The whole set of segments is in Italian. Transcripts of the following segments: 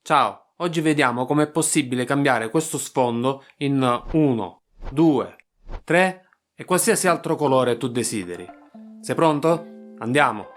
Ciao, oggi vediamo come è possibile cambiare questo sfondo in 1, 2, 3 e qualsiasi altro colore tu desideri. Sei pronto? Andiamo!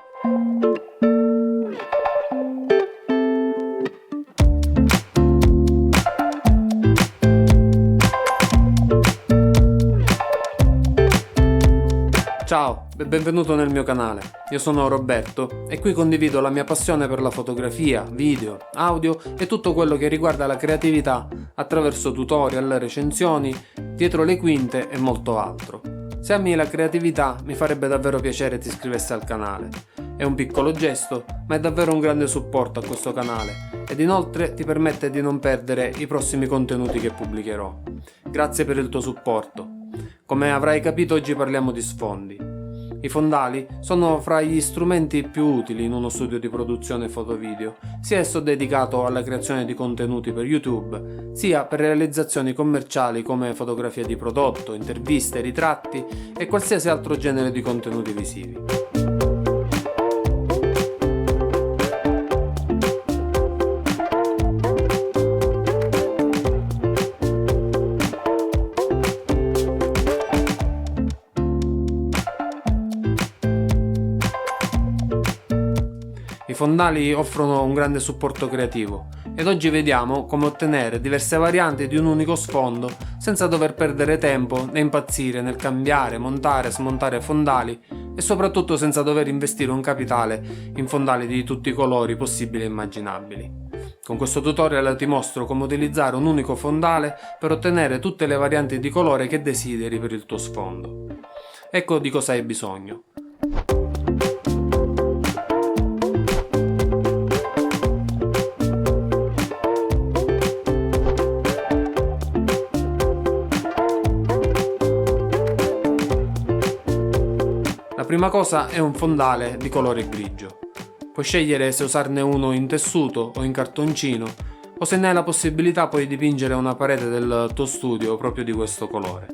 Ciao e benvenuto nel mio canale. Io sono Roberto e qui condivido la mia passione per la fotografia, video, audio e tutto quello che riguarda la creatività attraverso tutorial, recensioni, dietro le quinte e molto altro. Se ami la creatività mi farebbe davvero piacere ti iscrivessi al canale. È un piccolo gesto, ma è davvero un grande supporto a questo canale ed inoltre ti permette di non perdere i prossimi contenuti che pubblicherò. Grazie per il tuo supporto. Come avrai capito, oggi parliamo di sfondi. I fondali sono fra gli strumenti più utili in uno studio di produzione foto-video, sia esso dedicato alla creazione di contenuti per YouTube, sia per realizzazioni commerciali come fotografia di prodotto, interviste, ritratti e qualsiasi altro genere di contenuti visivi. I fondali offrono un grande supporto creativo ed oggi vediamo come ottenere diverse varianti di un unico sfondo senza dover perdere tempo né impazzire nel cambiare, montare, smontare fondali e soprattutto senza dover investire un capitale in fondali di tutti i colori possibili e immaginabili. Con questo tutorial ti mostro come utilizzare un unico fondale per ottenere tutte le varianti di colore che desideri per il tuo sfondo. Ecco di cosa hai bisogno. La prima cosa è un fondale di colore grigio. Puoi scegliere se usarne uno in tessuto o in cartoncino, o se ne hai la possibilità puoi dipingere una parete del tuo studio proprio di questo colore.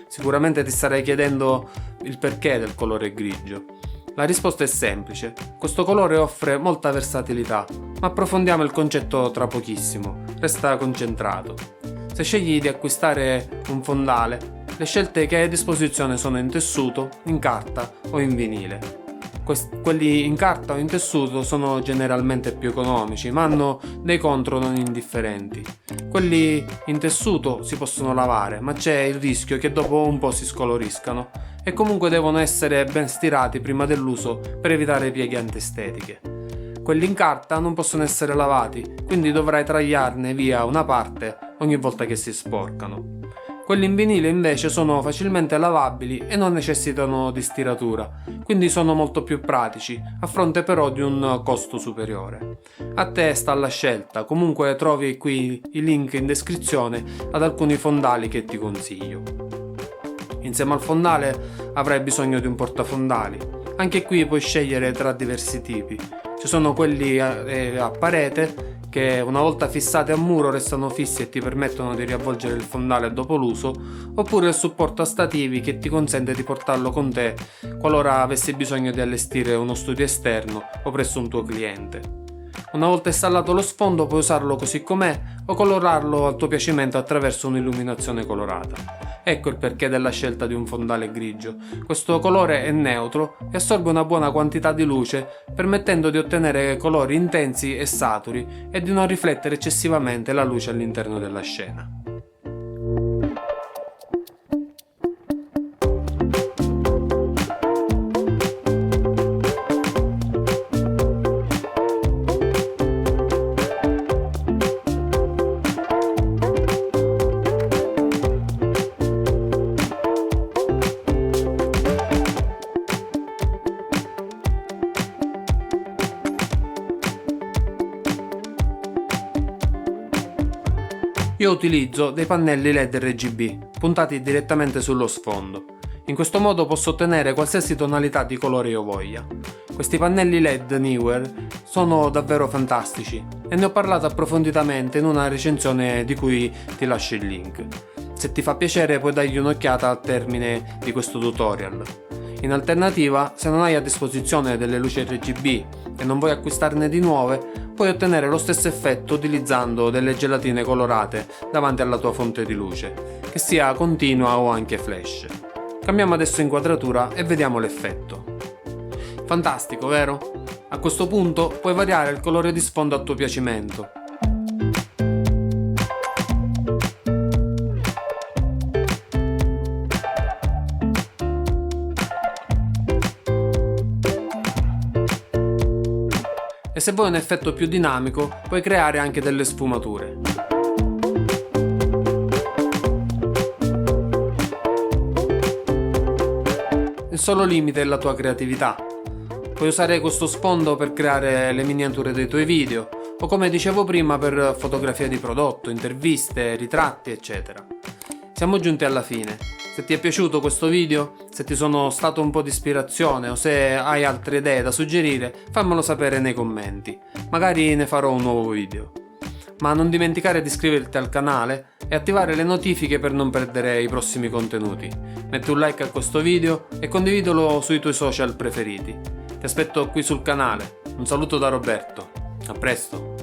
Sicuramente ti starai chiedendo il perché del colore grigio. La risposta è semplice: questo colore offre molta versatilità, ma approfondiamo il concetto tra pochissimo. Resta concentrato. Se scegli di acquistare un fondale, le scelte che hai a disposizione sono in tessuto, in carta o in vinile. Quelli in carta o in tessuto sono generalmente più economici, ma hanno dei contro non indifferenti. Quelli in tessuto si possono lavare, ma c'è il rischio che dopo un po' si scoloriscano e comunque devono essere ben stirati prima dell'uso per evitare pieghe antestetiche. Quelli in carta non possono essere lavati, quindi dovrai tagliarne via una parte ogni volta che si sporcano. Quelli in vinile invece sono facilmente lavabili e non necessitano di stiratura, quindi sono molto più pratici, a fronte però di un costo superiore. A te sta la scelta, comunque trovi qui i link in descrizione ad alcuni fondali che ti consiglio. Insieme al fondale avrai bisogno di un portafondali. Anche qui puoi scegliere tra diversi tipi. Ci sono quelli a parete, che una volta fissati a muro restano fissi e ti permettono di riavvolgere il fondale dopo l'uso, oppure il supporto a stativi che ti consente di portarlo con te qualora avessi bisogno di allestire uno studio esterno o presso un tuo cliente. Una volta installato lo sfondo puoi usarlo così com'è o colorarlo al tuo piacimento attraverso un'illuminazione colorata. Ecco il perché della scelta di un fondale grigio. Questo colore è neutro e assorbe una buona quantità di luce, permettendo di ottenere colori intensi e saturi e di non riflettere eccessivamente la luce all'interno della scena. Io utilizzo dei pannelli LED RGB puntati direttamente sullo sfondo. In questo modo posso ottenere qualsiasi tonalità di colore io voglia. Questi pannelli LED Neewer sono davvero fantastici e ne ho parlato approfonditamente in una recensione di cui ti lascio il link. Se ti fa piacere puoi dargli un'occhiata al termine di questo tutorial. In alternativa, se non hai a disposizione delle luci RGB e non vuoi acquistarne di nuove, puoi ottenere lo stesso effetto utilizzando delle gelatine colorate davanti alla tua fonte di luce, che sia continua o anche flash. Cambiamo adesso inquadratura e vediamo l'effetto. Fantastico, vero? A questo punto puoi variare il colore di sfondo a tuo piacimento. E se vuoi un effetto più dinamico, puoi creare anche delle sfumature. Il solo limite è la tua creatività. Puoi usare questo sfondo per creare le miniature dei tuoi video, o come dicevo prima per fotografie di prodotto, interviste, ritratti, eccetera. Siamo giunti alla fine. Se ti è piaciuto questo video, se ti sono stato un po' di ispirazione o se hai altre idee da suggerire, fammelo sapere nei commenti. Magari ne farò un nuovo video. Ma non dimenticare di iscriverti al canale e attivare le notifiche per non perdere i prossimi contenuti. Metti un like a questo video e condividilo sui tuoi social preferiti. Ti aspetto qui sul canale. Un saluto da Roberto. A presto!